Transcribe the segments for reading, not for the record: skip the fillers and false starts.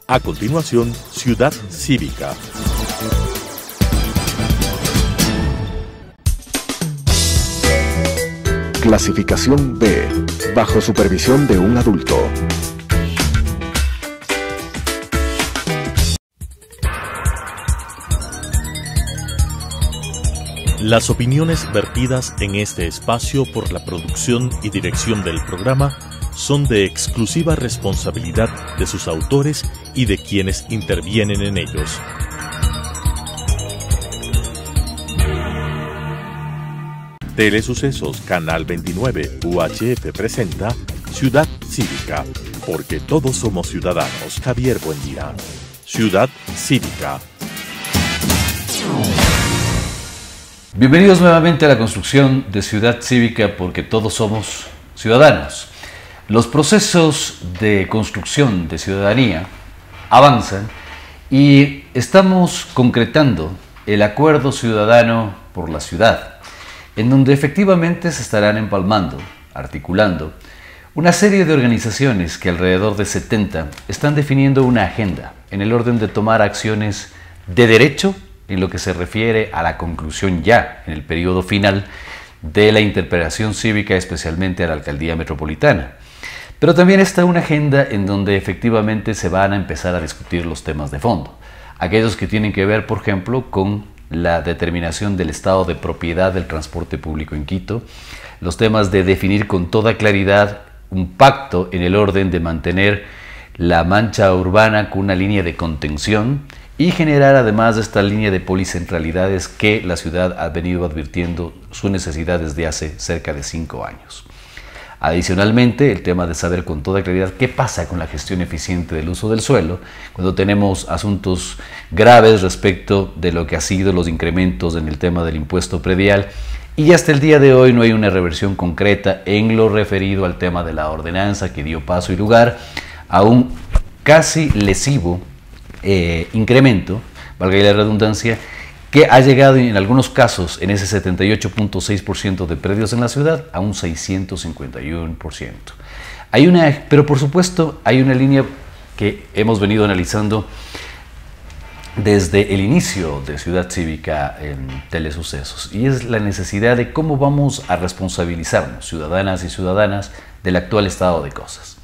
A continuación, Ciudad Cívica. Clasificación B, bajo supervisión de un adulto. Las opiniones vertidas en este espacio por la producción y dirección del programa son de exclusiva responsabilidad de sus autores y de quienes intervienen en ellos. Telesucesos Canal 29 UHF presenta Ciudad Cívica, porque todos somos ciudadanos. Javier Buendía. Ciudad Cívica. Bienvenidos nuevamente a la construcción de Ciudad Cívica, porque todos somos ciudadanos. Los procesos de construcción de ciudadanía avanzan y estamos concretando el Acuerdo Ciudadano por la Ciudad, en donde efectivamente se estarán empalmando, articulando, una serie de organizaciones que alrededor de 70 están definiendo una agenda en el orden de tomar acciones de derecho en lo que se refiere a la conclusión ya en el periodo final de la interpelación cívica, especialmente a la Alcaldía Metropolitana. Pero también está una agenda en donde efectivamente se van a empezar a discutir los temas de fondo, aquellos que tienen que ver, por ejemplo, con la determinación del estado de propiedad del transporte público en Quito, los temas de definir con toda claridad un pacto en el orden de mantener la mancha urbana con una línea de contención y generar además esta línea de policentralidades que la ciudad ha venido advirtiendo su necesidad desde hace cerca de 5 años. Adicionalmente, el tema de saber con toda claridad qué pasa con la gestión eficiente del uso del suelo cuando tenemos asuntos graves respecto de lo que ha sido los incrementos en el tema del impuesto predial, y hasta el día de hoy no hay una reversión concreta en lo referido al tema de la ordenanza que dio paso y lugar a un casi lesivo incremento, valga la redundancia, que ha llegado en algunos casos, en ese 78.6% de predios en la ciudad, a un 651%. Pero por supuesto hay una línea que hemos venido analizando desde el inicio de Ciudad Cívica en Telesucesos, y es la necesidad de cómo vamos a responsabilizarnos, ciudadanas y ciudadanas, del actual estado de cosas.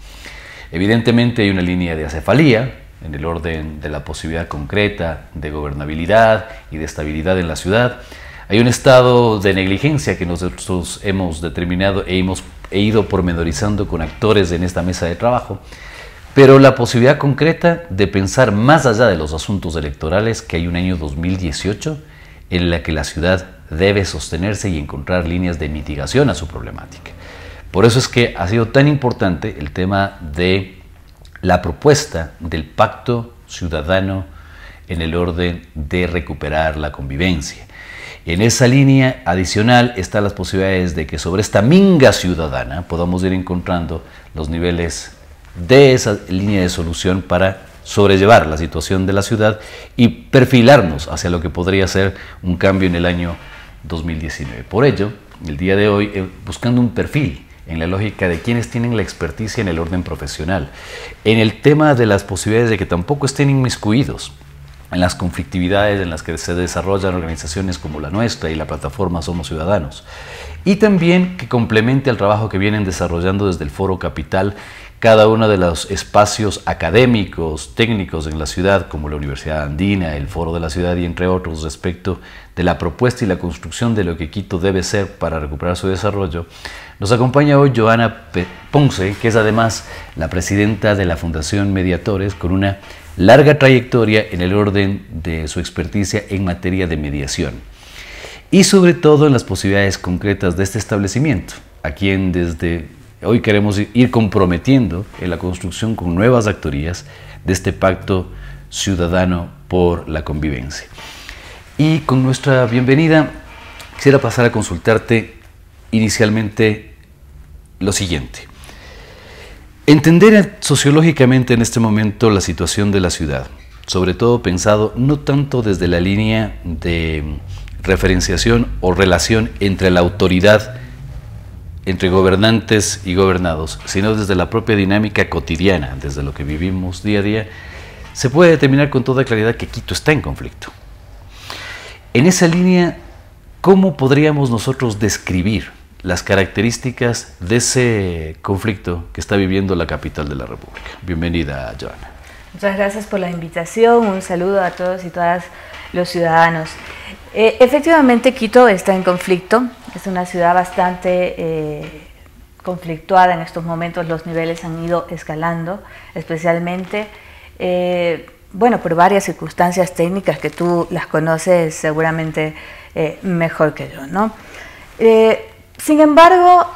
Evidentemente hay una línea de acefalía, en el orden de la posibilidad concreta de gobernabilidad y de estabilidad en la ciudad. Hay un estado de negligencia que nosotros hemos determinado e ido pormenorizando con actores en esta mesa de trabajo, pero la posibilidad concreta de pensar más allá de los asuntos electorales, que hay un año 2018 en la que la ciudad debe sostenerse y encontrar líneas de mitigación a su problemática. Por eso es que ha sido tan importante el tema de la propuesta del pacto ciudadano en el orden de recuperar la convivencia. En esa línea adicional están las posibilidades de que sobre esta minga ciudadana podamos ir encontrando los niveles de esa línea de solución para sobrellevar la situación de la ciudad y perfilarnos hacia lo que podría ser un cambio en el año 2019. Por ello, el día de hoy, buscando un perfil en la lógica de quienes tienen la experticia en el orden profesional, en el tema de las posibilidades de que tampoco estén inmiscuidos en las conflictividades en las que se desarrollan organizaciones como la nuestra y la plataforma Somos Ciudadanos, y también que complemente al trabajo que vienen desarrollando desde el Foro Capital cada uno de los espacios académicos, técnicos en la ciudad, como la Universidad Andina, el Foro de la Ciudad y entre otros, respecto de la propuesta y la construcción de lo que Quito debe ser para recuperar su desarrollo. Nos acompaña hoy Joana Ponce, que es además la presidenta de la Fundación Mediatores, con una larga trayectoria en el orden de su experticia en materia de mediación y sobre todo en las posibilidades concretas de este establecimiento, a quien desde hoy queremos ir comprometiendo en la construcción con nuevas actorías de este pacto ciudadano por la convivencia. Y con nuestra bienvenida quisiera pasar a consultarte inicialmente lo siguiente. Entender sociológicamente en este momento la situación de la ciudad, sobre todo pensado no tanto desde la línea de referenciación o relación entre la autoridad, entre gobernantes y gobernados, sino desde la propia dinámica cotidiana, desde lo que vivimos día a día. se puede determinar con toda claridad que Quito está en conflicto. En esa línea, ¿cómo podríamos nosotros describir las características de ese conflicto que está viviendo la capital de la República? Bienvenida, Joana. Muchas gracias por la invitación, un saludo a todos y todas los ciudadanos. Efectivamente, Quito está en conflicto, es una ciudad bastante conflictuada en estos momentos, los niveles han ido escalando, especialmente, bueno, por varias circunstancias técnicas que tú las conoces seguramente mejor que yo, ¿no? Sin embargo,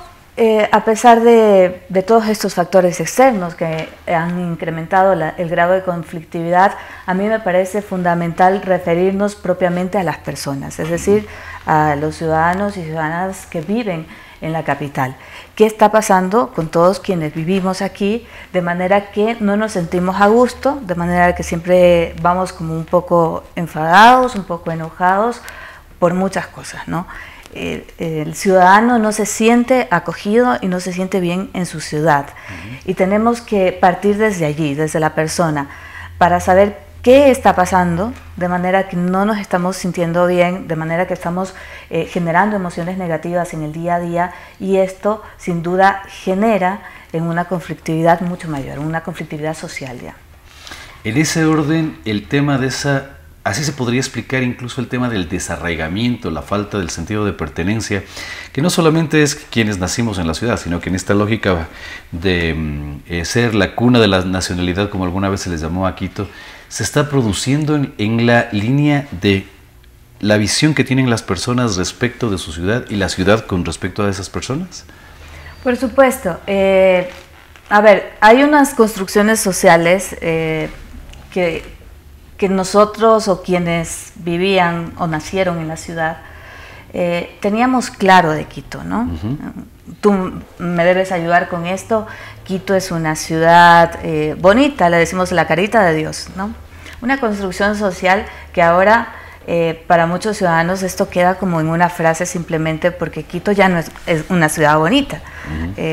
a pesar de todos estos factores externos que han incrementado el grado de conflictividad, a mí me parece fundamental referirnos propiamente a las personas, es decir, a los ciudadanos y ciudadanas que viven en la capital. ¿Qué está pasando con todos quienes vivimos aquí? De manera que no nos sentimos a gusto, de manera que siempre vamos como un poco enfadados, un poco enojados por muchas cosas, ¿no? El ciudadano no se siente acogido y no se siente bien en su ciudad. Y tenemos que partir desde allí, desde la persona, para saber qué está pasando, de manera que no nos estamos sintiendo bien, de manera que estamos generando emociones negativas en el día a día, y esto sin duda genera en una conflictividad mucho mayor, una conflictividad social ya. En ese orden, el tema de esa... Así se podría explicar incluso el tema del desarraigamiento, la falta del sentido de pertenencia, que no solamente es quienes nacimos en la ciudad, sino que en esta lógica de ser la cuna de la nacionalidad, como alguna vez se les llamó a Quito, se está produciendo en la línea de la visión que tienen las personas respecto de su ciudad y la ciudad con respecto a esas personas. Por supuesto. A ver, hay unas construcciones sociales que nosotros o quienes vivían o nacieron en la ciudad teníamos claro de Quito, ¿no? Tú me debes ayudar con esto. Quito es una ciudad bonita, le decimos la carita de Dios, ¿no? Una construcción social que ahora para muchos ciudadanos esto queda como en una frase simplemente porque Quito ya no es una ciudad bonita.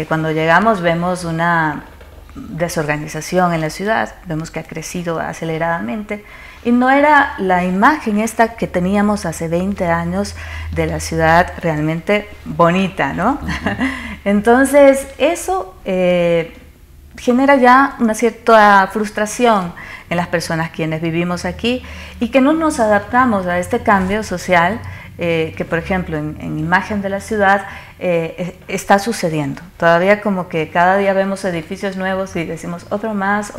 Cuando llegamos vemos una desorganización en la ciudad, vemos que ha crecido aceleradamente y no era la imagen esta que teníamos hace 20 años de la ciudad realmente bonita, ¿no? Entonces eso genera ya una cierta frustración en las personas quienes vivimos aquí y que no nos adaptamos a este cambio social que por ejemplo en imagen de la ciudad está sucediendo. Todavía como que cada día vemos edificios nuevos y decimos otro más,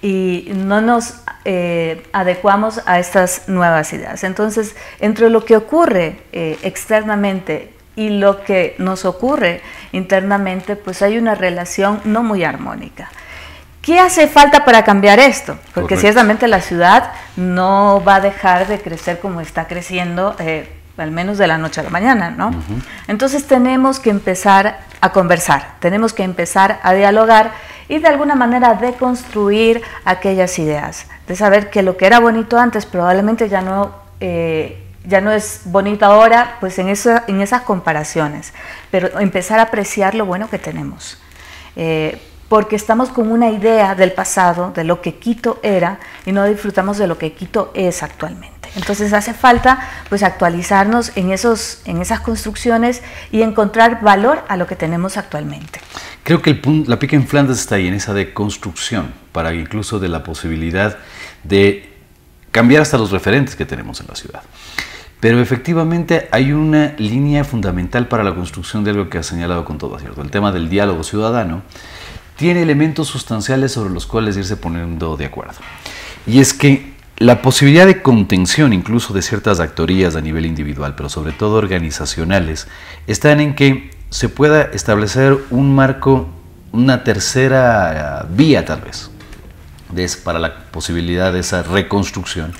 y no nos adecuamos a estas nuevas ideas. Entonces, entre lo que ocurre externamente y lo que nos ocurre internamente, pues hay una relación no muy armónica. ¿Qué hace falta para cambiar esto? Porque Correcto. Ciertamente la ciudad no va a dejar de crecer como está creciendo, al menos de la noche a la mañana, ¿no? Entonces tenemos que empezar a conversar, tenemos que empezar a dialogar y de alguna manera deconstruir aquellas ideas, de saber que lo que era bonito antes probablemente ya no es bonito ahora, pues en esas comparaciones, pero empezar a apreciar lo bueno que tenemos. Porque estamos con una idea del pasado, de lo que Quito era, y no disfrutamos de lo que Quito es actualmente. Entonces hace falta pues actualizarnos en esas construcciones y encontrar valor a lo que tenemos actualmente. Creo que la pica en Flandes está ahí, en esa deconstrucción, para incluso de la posibilidad de cambiar hasta los referentes que tenemos en la ciudad. Pero efectivamente hay una línea fundamental para la construcción de algo que has señalado con todo acierto, el tema del diálogo ciudadano. Tiene elementos sustanciales sobre los cuales irse poniendo de acuerdo. Y es que la posibilidad de contención incluso de ciertas actorías a nivel individual, pero sobre todo organizacionales, están en que se pueda establecer un marco, una tercera vía tal vez, para la posibilidad de esa reconstrucción,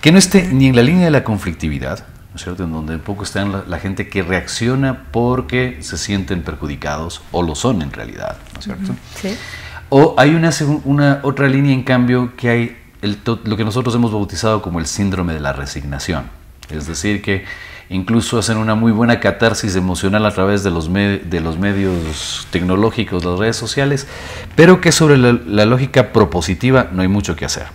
que no esté ni en la línea de la conflictividad, ¿no es cierto?, en donde un poco está la gente que reacciona porque se sienten perjudicados, o lo son en realidad, ¿no es cierto? Sí. O hay una otra línea, en cambio, que hay lo que nosotros hemos bautizado como el síndrome de la resignación. Es decir, que incluso hacen una muy buena catarsis emocional a través de los medios tecnológicos, las redes sociales, pero que sobre la lógica propositiva no hay mucho que hacer.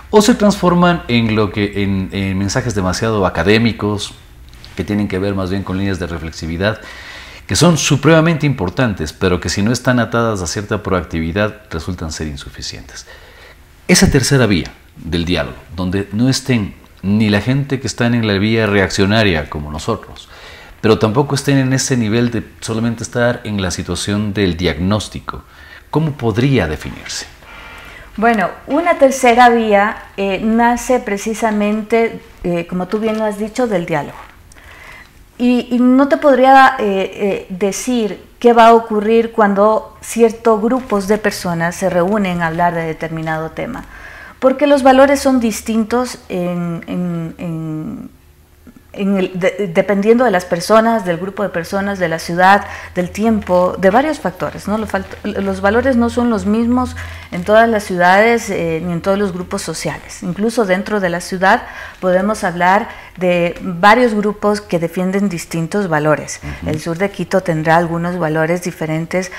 O se transforman en mensajes demasiado académicos, que tienen que ver más bien con líneas de reflexividad, que son supremamente importantes, pero que si no están atadas a cierta proactividad resultan ser insuficientes. Esa tercera vía del diálogo, donde no estén ni la gente que está en la vía reaccionaria como nosotros, pero tampoco estén en ese nivel de solamente estar en la situación del diagnóstico, ¿cómo podría definirse? Bueno, una tercera vía nace precisamente, como tú bien lo has dicho, del diálogo. Y no te podría decir qué va a ocurrir cuando ciertos grupos de personas se reúnen a hablar de determinado tema, porque los valores son distintos dependiendo de las personas, del grupo de personas, de la ciudad, del tiempo, de varios factores, ¿no? Los valores no son los mismos en todas las ciudades ni en todos los grupos sociales. Incluso dentro de la ciudad podemos hablar de varios grupos que defienden distintos valores. El sur de Quito tendrá algunos valores diferentes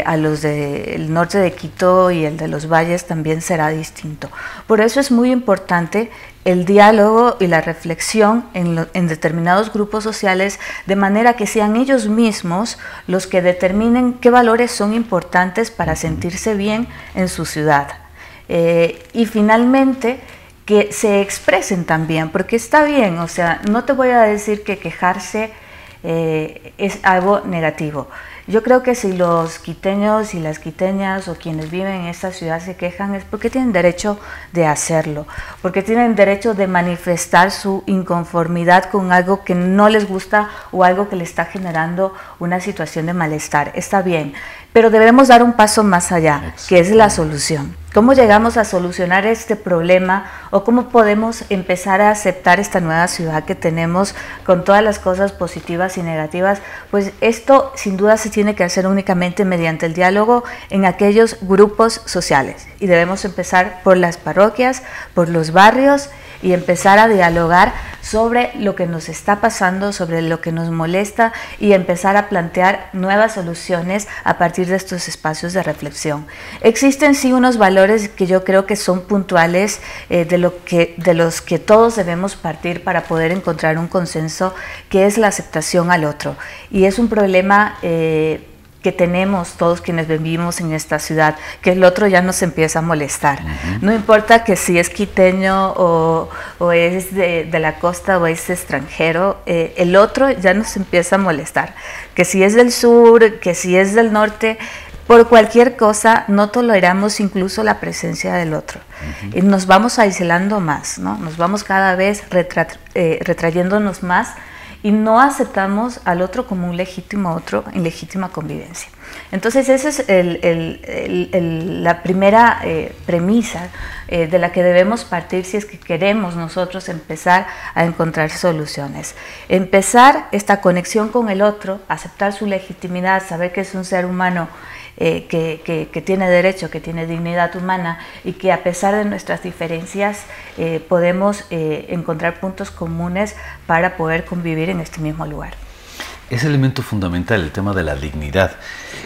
a los del norte de Quito, y el de los valles también será distinto. Por eso es muy importante el diálogo y la reflexión en determinados grupos sociales, de manera que sean ellos mismos los que determinen qué valores son importantes para sentirse bien en su ciudad. Y finalmente, que se expresen también, porque está bien, o sea, no te voy a decir que quejarse es algo negativo. Yo creo que si los quiteños y las quiteñas o quienes viven en esta ciudad se quejan, es porque tienen derecho de hacerlo, porque tienen derecho de manifestar su inconformidad con algo que no les gusta o algo que les está generando una situación de malestar. Está bien, pero debemos dar un paso más allá, que es la solución. ¿Cómo llegamos a solucionar este problema, o cómo podemos empezar a aceptar esta nueva ciudad que tenemos con todas las cosas positivas y negativas? Pues esto sin duda se tiene que hacer únicamente mediante el diálogo en aquellos grupos sociales, y debemos empezar por las parroquias, por los barrios, y empezar a dialogar sobre lo que nos está pasando, sobre lo que nos molesta, y empezar a plantear nuevas soluciones a partir de estos espacios de reflexión. Existen sí unos valores que yo creo que son puntuales, de los que todos debemos partir para poder encontrar un consenso, que es la aceptación al otro, y es un problema que tenemos todos quienes vivimos en esta ciudad, que el otro ya nos empieza a molestar. No importa que si es quiteño o es de la costa o es extranjero, el otro ya nos empieza a molestar. Que si es del sur, que si es del norte, por cualquier cosa no toleramos incluso la presencia del otro. Y nos vamos aislando más, ¿no? Nos vamos cada vez retrayéndonos más, y no aceptamos al otro como un legítimo otro en legítima convivencia. Entonces esa es la primera premisa de la que debemos partir si es que queremos nosotros empezar a encontrar soluciones. Empezar esta conexión con el otro, aceptar su legitimidad, saber que es un ser humano que tiene derecho, que tiene dignidad humana, y que a pesar de nuestras diferencias podemos encontrar puntos comunes para poder convivir en este mismo lugar. Ese elemento fundamental, el tema de la dignidad,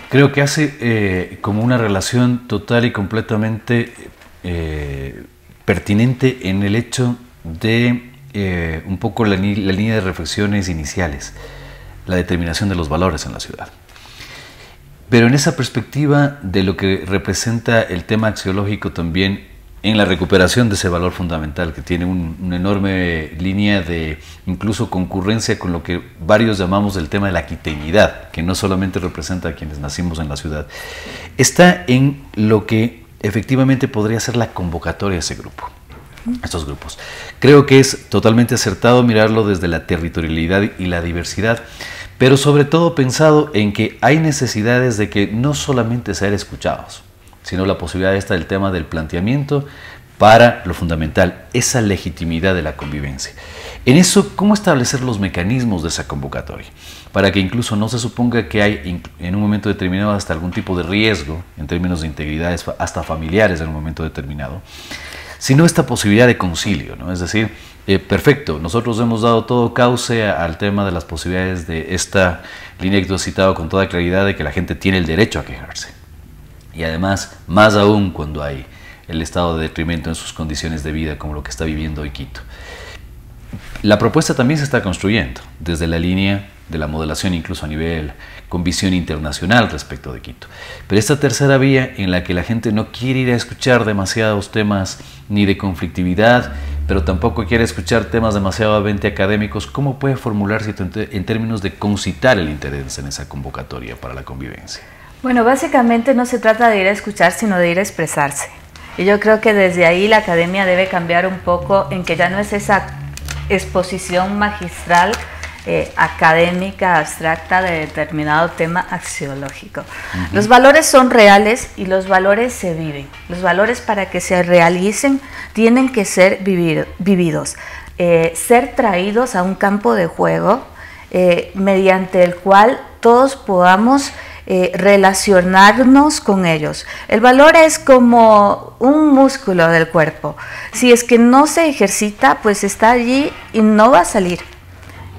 creo que hace como una relación total y completamente pertinente en el hecho de un poco la línea de reflexiones iniciales, la determinación de los valores en la ciudad. Pero en esa perspectiva de lo que representa el tema axiológico también, en la recuperación de ese valor fundamental que tiene una enorme línea de incluso concurrencia con lo que varios llamamos el tema de la quiteñidad, que no solamente representa a quienes nacimos en la ciudad, está en lo que efectivamente podría ser la convocatoria de ese grupo, estos grupos. Creo que es totalmente acertado mirarlo desde la territorialidad y la diversidad, pero sobre todo pensado en que hay necesidades de que no solamente ser escuchados, sino la posibilidad esta del tema del planteamiento para lo fundamental, esa legitimidad de la convivencia. En eso, ¿cómo establecer los mecanismos de esa convocatoria? Para que incluso no se suponga que hay en un momento determinado hasta algún tipo de riesgo en términos de integridades, hasta familiares en un momento determinado, sino esta posibilidad de concilio, ¿no? Es decir, perfecto, nosotros hemos dado todo cauce al tema de las posibilidades de esta línea que tú has citado con toda claridad de que la gente tiene el derecho a quejarse. Y además, más aún cuando hay el estado de detrimento en sus condiciones de vida como lo que está viviendo hoy Quito. La propuesta también se está construyendo desde la línea de la modelación incluso a nivel con visión internacional respecto de Quito. Pero esta tercera vía en la que la gente no quiere ir a escuchar demasiados temas ni de conflictividad, pero tampoco quiere escuchar temas demasiadamente académicos, ¿cómo puede formularse en términos de concitar el interés en esa convocatoria para la convivencia? Bueno, básicamente no se trata de ir a escuchar, sino de ir a expresarse. Y yo creo que desde ahí la academia debe cambiar un poco en que ya no es esa exposición magistral académica, abstracta de determinado tema axiológico. Los valores son reales y los valores se viven. Los valores, para que se realicen, tienen que ser vividos, ser traídos a un campo de juego mediante el cual todos podamos relacionarnos con ellos. El valor es como un músculo del cuerpo. Si es que no se ejercita, pues está allí y no va a salir.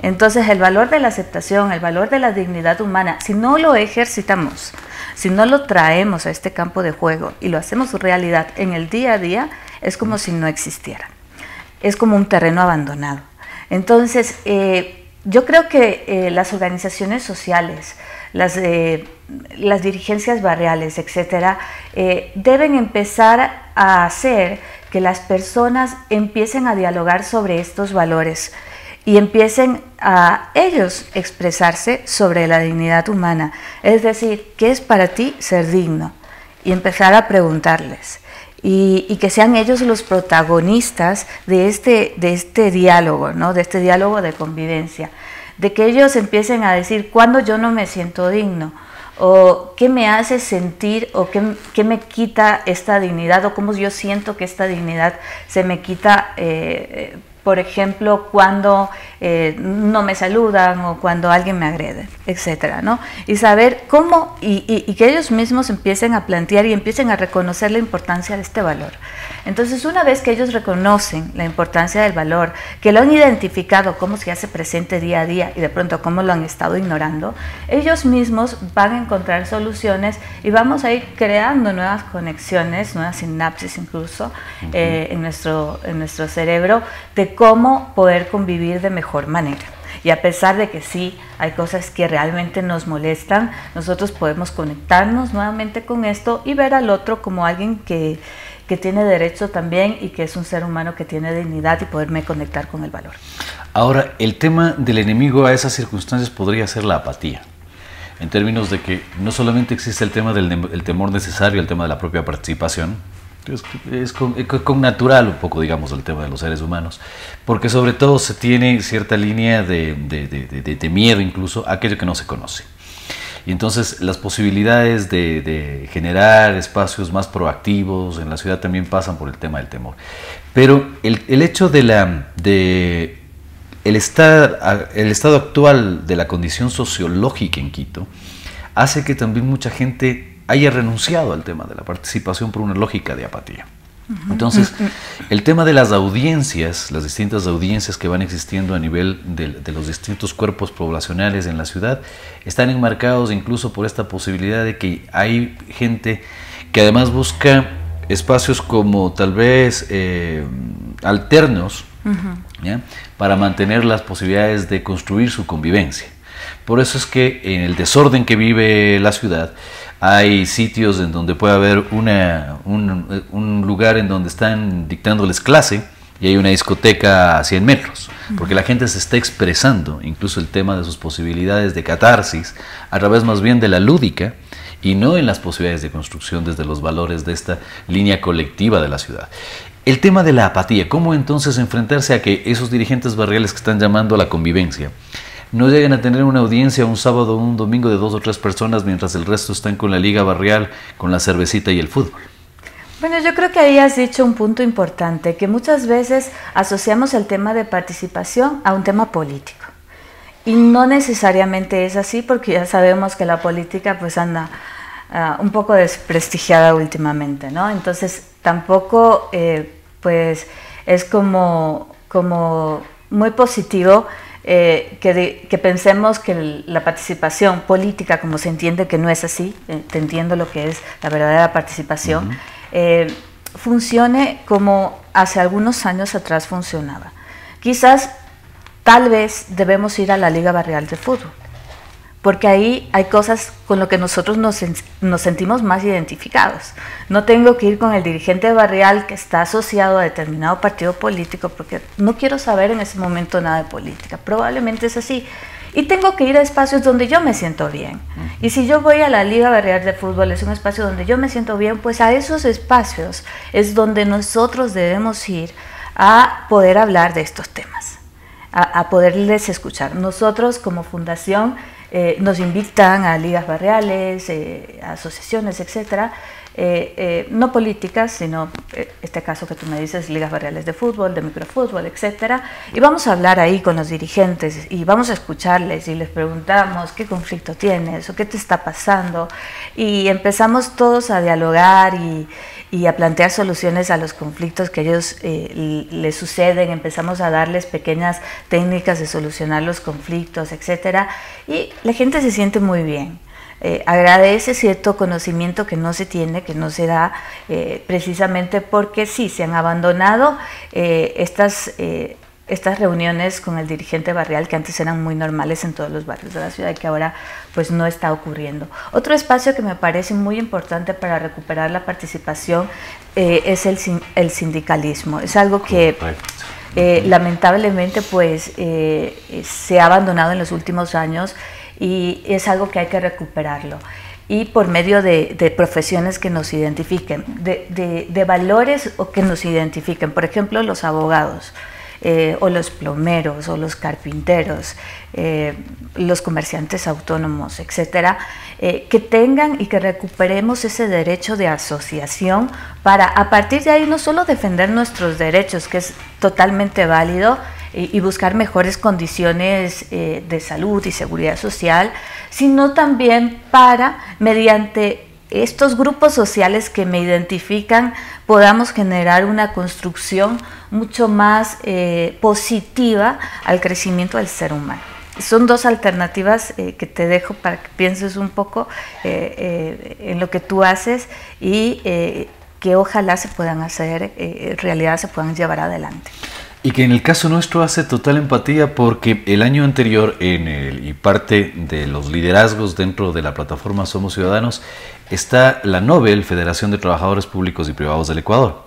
Entonces el valor de la aceptación, el valor de la dignidad humana, si no lo ejercitamos, si no lo traemos a este campo de juego y lo hacemos realidad en el día a día, es como si no existiera. Es como un terreno abandonado. Entonces, yo creo que las organizaciones sociales, las dirigencias barriales, etcétera, deben empezar a hacer que las personas empiecen a dialogar sobre estos valores y empiecen a ellos expresarse sobre la dignidad humana. Es decir, ¿qué es para ti ser digno? Y empezar a preguntarles. Y que sean ellos los protagonistas de este diálogo, ¿no? De este diálogo de convivencia. De que ellos empiecen a decir, ¿cuándo yo no me siento digno? O qué me hace sentir, o qué me quita esta dignidad, o cómo yo siento que esta dignidad se me quita, por ejemplo, cuando no me saludan o cuando alguien me agrede, etcétera, ¿no? Y saber cómo, y que ellos mismos empiecen a plantear y empiecen a reconocer la importancia de este valor. Entonces, una vez que ellos reconocen la importancia del valor, que lo han identificado, cómo se hace presente día a día y de pronto cómo lo han estado ignorando, ellos mismos van a encontrar soluciones y vamos a ir creando nuevas conexiones, nuevas sinapsis incluso en nuestro cerebro, de cómo poder convivir de mejor manera. Y a pesar de que sí, hay cosas que realmente nos molestan, nosotros podemos conectarnos nuevamente con esto y ver al otro como alguien que tiene derecho también y que es un ser humano que tiene dignidad y poderme conectar con el valor. Ahora, el tema del enemigo a esas circunstancias podría ser la apatía, en términos de que no solamente existe el tema del temor necesario, el tema de la propia participación, es con natural un poco, digamos, el tema de los seres humanos, porque sobre todo se tiene cierta línea de miedo incluso a aquello que no se conoce. Y entonces las posibilidades de generar espacios más proactivos en la ciudad también pasan por el tema del temor. Pero el hecho el estado actual de la condición sociológica en Quito hace que también mucha gente haya renunciado al tema de la participación por una lógica de apatía. Entonces, el tema de las audiencias, las distintas audiencias que van existiendo a nivel de los distintos cuerpos poblacionales en la ciudad, están enmarcados incluso por esta posibilidad de que hay gente que además busca espacios como tal vez alternos, ¿ya?, para mantener las posibilidades de construir su convivencia. Por eso es que en el desorden que vive la ciudad, hay sitios en donde puede haber un lugar en donde están dictándoles clase y hay una discoteca a 100 metros, porque la gente se está expresando, incluso el tema de sus posibilidades de catarsis, a través más bien de la lúdica y no en las posibilidades de construcción desde los valores de esta línea colectiva de la ciudad. El tema de la apatía, ¿cómo entonces enfrentarse a que esos dirigentes barriales que están llamando a la convivencia no lleguen a tener una audiencia un sábado o un domingo de 2 o 3 personas mientras el resto están con la liga barrial, con la cervecita y el fútbol? Bueno, yo creo que ahí has dicho un punto importante, que muchas veces asociamos el tema de participación a un tema político. Y no necesariamente es así, porque ya sabemos que la política pues anda un poco desprestigiada últimamente, ¿no? Entonces tampoco pues es como muy positivo que pensemos que la participación política, como se entiende que no es así, te entiendo lo que es la verdadera participación, funcione como hace algunos años atrás funcionaba. Quizás, tal vez debemos ir a la Liga Barrial de Fútbol, porque ahí hay cosas con lo que nosotros nos sentimos más identificados. No tengo que ir con el dirigente barrial que está asociado a determinado partido político, porque no quiero saber en ese momento nada de política. Probablemente es así. Y tengo que ir a espacios donde yo me siento bien. Y si yo voy a la Liga Barrial de Fútbol, es un espacio donde yo me siento bien, pues a esos espacios es donde nosotros debemos ir a poder hablar de estos temas, a poderles escuchar. Nosotros como fundación nos invitan a ligas barriales, a asociaciones, etcétera, no políticas, sino este caso que tú me dices, ligas barriales de fútbol, de microfútbol, etcétera, y vamos a hablar ahí con los dirigentes y vamos a escucharles y les preguntamos qué conflicto tienes o qué te está pasando, y empezamos todos a dialogar y a plantear soluciones a los conflictos que a ellos les suceden. Empezamos a darles pequeñas técnicas de solucionar los conflictos, etcétera, y la gente se siente muy bien. Agradece cierto conocimiento que no se tiene, que no se da, precisamente porque sí, se han abandonado estas reuniones con el dirigente barrial, que antes eran muy normales en todos los barrios de la ciudad y que ahora pues no está ocurriendo. Otro espacio que me parece muy importante para recuperar la participación es el sindicalismo. Es algo que lamentablemente pues se ha abandonado en los últimos años, y es algo que hay que recuperarlo, y por medio de profesiones que nos identifiquen, de valores o que nos identifiquen. Por ejemplo, los abogados, o los plomeros, o los carpinteros, los comerciantes autónomos, etcétera, que tengan y que recuperemos ese derecho de asociación para, a partir de ahí, no solo defender nuestros derechos, que es totalmente válido, y buscar mejores condiciones de salud y seguridad social, sino también para, mediante estos grupos sociales que me identifican, podamos generar una construcción mucho más positiva al crecimiento del ser humano. Son dos alternativas que te dejo para que pienses un poco en lo que tú haces y que ojalá se puedan hacer realidad, se puedan llevar adelante. Y que en el caso nuestro hace total empatía, porque el año anterior y parte de los liderazgos dentro de la plataforma Somos Ciudadanos está la Nobel, Federación de Trabajadores Públicos y Privados del Ecuador,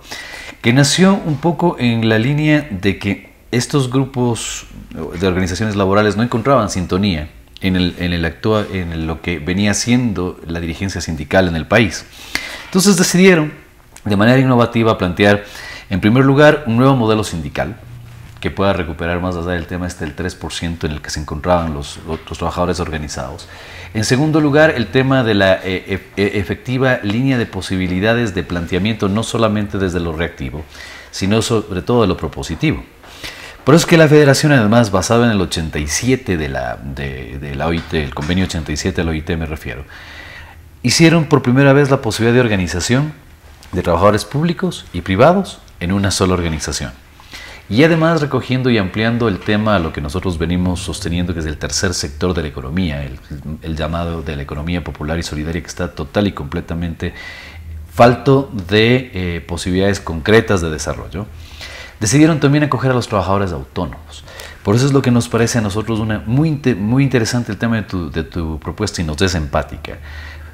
que nació un poco en la línea de que estos grupos de organizaciones laborales no encontraban sintonía en lo que venía siendo la dirigencia sindical en el país. Entonces decidieron de manera innovativa plantear, en primer lugar, un nuevo modelo sindical que pueda recuperar más allá del tema del 3% en el que se encontraban los trabajadores organizados. En segundo lugar, el tema de la efectiva línea de posibilidades de planteamiento, no solamente desde lo reactivo, sino sobre todo de lo propositivo. Por eso es que la federación, además, basada en el 87 de la OIT, el convenio 87 de la OIT me refiero, hicieron por primera vez la posibilidad de organización de trabajadores públicos y privados en una sola organización. Y además recogiendo y ampliando el tema a lo que nosotros venimos sosteniendo, que es el tercer sector de la economía, el llamado de la economía popular y solidaria, que está total y completamente falto de posibilidades concretas de desarrollo. Decidieron también acoger a los trabajadores autónomos. Por eso es lo que nos parece a nosotros muy interesante el tema de tu propuesta, y nos es empática,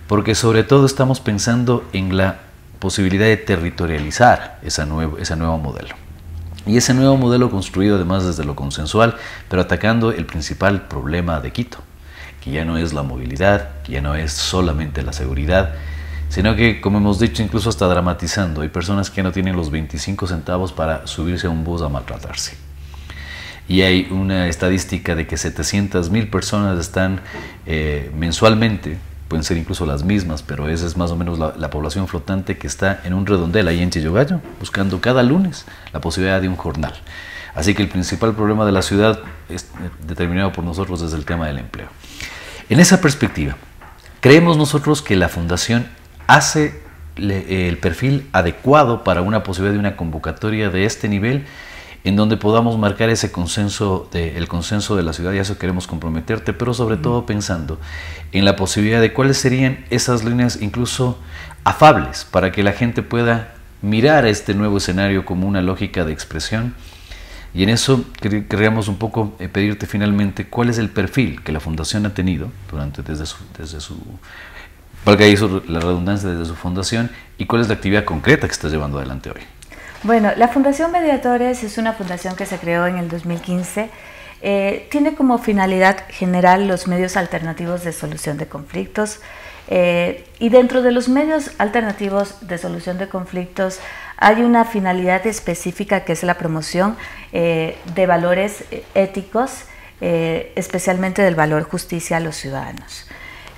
porque sobre todo estamos pensando en la posibilidad de territorializar ese nuevo modelo. Y ese nuevo modelo construido además desde lo consensual, pero atacando el principal problema de Quito, que ya no es la movilidad, que ya no es solamente la seguridad, sino que, como hemos dicho, incluso hasta dramatizando, hay personas que no tienen los 25 centavos para subirse a un bus a maltratarse. Y hay una estadística de que 700.000 personas están mensualmente, pueden ser incluso las mismas, pero esa es más o menos la población flotante que está en un redondel ahí en Chillogallo, buscando cada lunes la posibilidad de un jornal. Así que el principal problema de la ciudad es determinado por nosotros desde el tema del empleo. En esa perspectiva, creemos nosotros que la Fundación hace el perfil adecuado para una posibilidad de una convocatoria de este nivel, en donde podamos marcar ese consenso, el consenso de la ciudad, y a eso queremos comprometerte, pero sobre todo pensando en la posibilidad de cuáles serían esas líneas incluso afables para que la gente pueda mirar a este nuevo escenario como una lógica de expresión. Y en eso queríamos un poco pedirte finalmente cuál es el perfil que la Fundación ha tenido desde su valga eso la redundancia, desde su fundación, y cuál es la actividad concreta que está llevando adelante hoy. Bueno, la Fundación Mediadores es una fundación que se creó en el 2015. Tiene como finalidad general los medios alternativos de solución de conflictos, y dentro de los medios alternativos de solución de conflictos hay una finalidad específica que es la promoción de valores éticos, especialmente del valor justicia a los ciudadanos.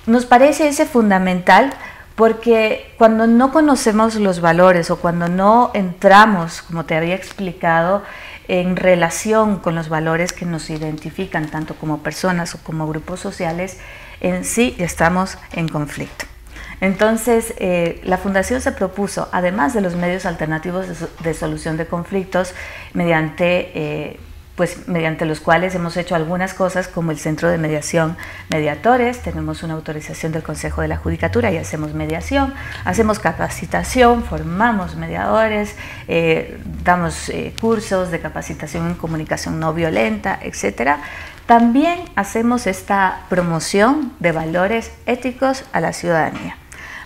Nos parece ese fundamental porque cuando no conocemos los valores o cuando no entramos, como te había explicado, en relación con los valores que nos identifican tanto como personas o como grupos sociales, en sí estamos en conflicto. Entonces, la Fundación se propuso, además de los medios alternativos de solución de conflictos, mediante los cuales hemos hecho algunas cosas como el Centro de Mediación Mediadores. Tenemos una autorización del Consejo de la Judicatura y hacemos mediación, hacemos capacitación, formamos mediadores, damos cursos de capacitación en comunicación no violenta, etc. También hacemos esta promoción de valores éticos a la ciudadanía,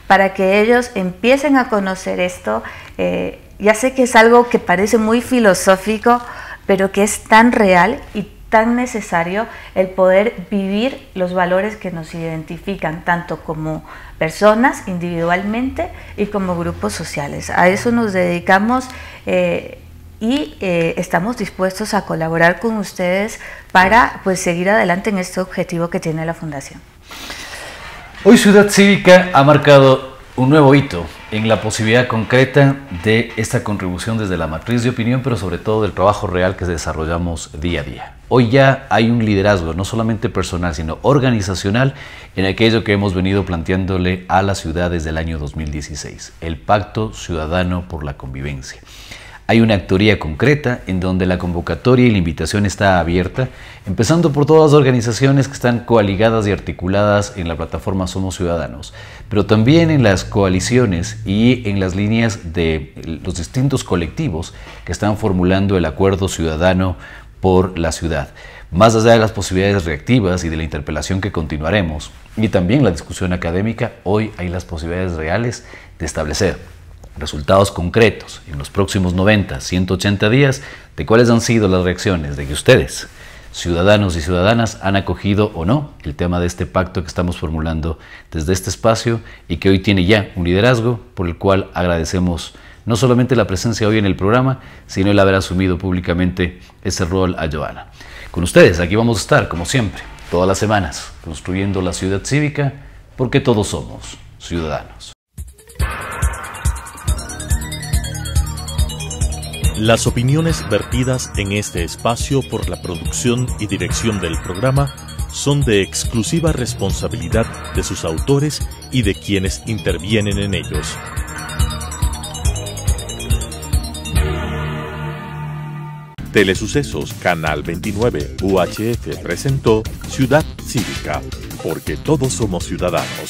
para que ellos empiecen a conocer esto. Ya sé que es algo que parece muy filosófico, pero que es tan real y tan necesario el poder vivir los valores que nos identifican tanto como personas individualmente y como grupos sociales. A eso nos dedicamos y estamos dispuestos a colaborar con ustedes para seguir adelante en este objetivo que tiene la Fundación. Hoy Ciudad Cívica ha marcado un nuevo hito en la posibilidad concreta de esta contribución desde la matriz de opinión, pero sobre todo del trabajo real que desarrollamos día a día. Hoy ya hay un liderazgo, no solamente personal, sino organizacional, en aquello que hemos venido planteándole a la ciudad desde el año 2016, el Pacto Ciudadano por la Convivencia. Hay una actoría concreta en donde la convocatoria y la invitación está abierta, empezando por todas las organizaciones que están coaligadas y articuladas en la plataforma Somos Ciudadanos, pero también en las coaliciones y en las líneas de los distintos colectivos que están formulando el Acuerdo Ciudadano por la Ciudad. Más allá de las posibilidades reactivas y de la interpelación que continuaremos, y también la discusión académica, hoy hay las posibilidades reales de establecer resultados concretos en los próximos 90, 180 días de cuáles han sido las reacciones de que ustedes, ciudadanos y ciudadanas, han acogido o no el tema de este pacto que estamos formulando desde este espacio y que hoy tiene ya un liderazgo por el cual agradecemos no solamente la presencia hoy en el programa, sino el haber asumido públicamente ese rol a Joana. Con ustedes, aquí vamos a estar, como siempre, todas las semanas, construyendo la ciudad cívica, porque todos somos ciudadanos. Las opiniones vertidas en este espacio por la producción y dirección del programa son de exclusiva responsabilidad de sus autores y de quienes intervienen en ellos. Telesucesos Canal 29 UHF presentó Ciudad Cívica, porque todos somos ciudadanos.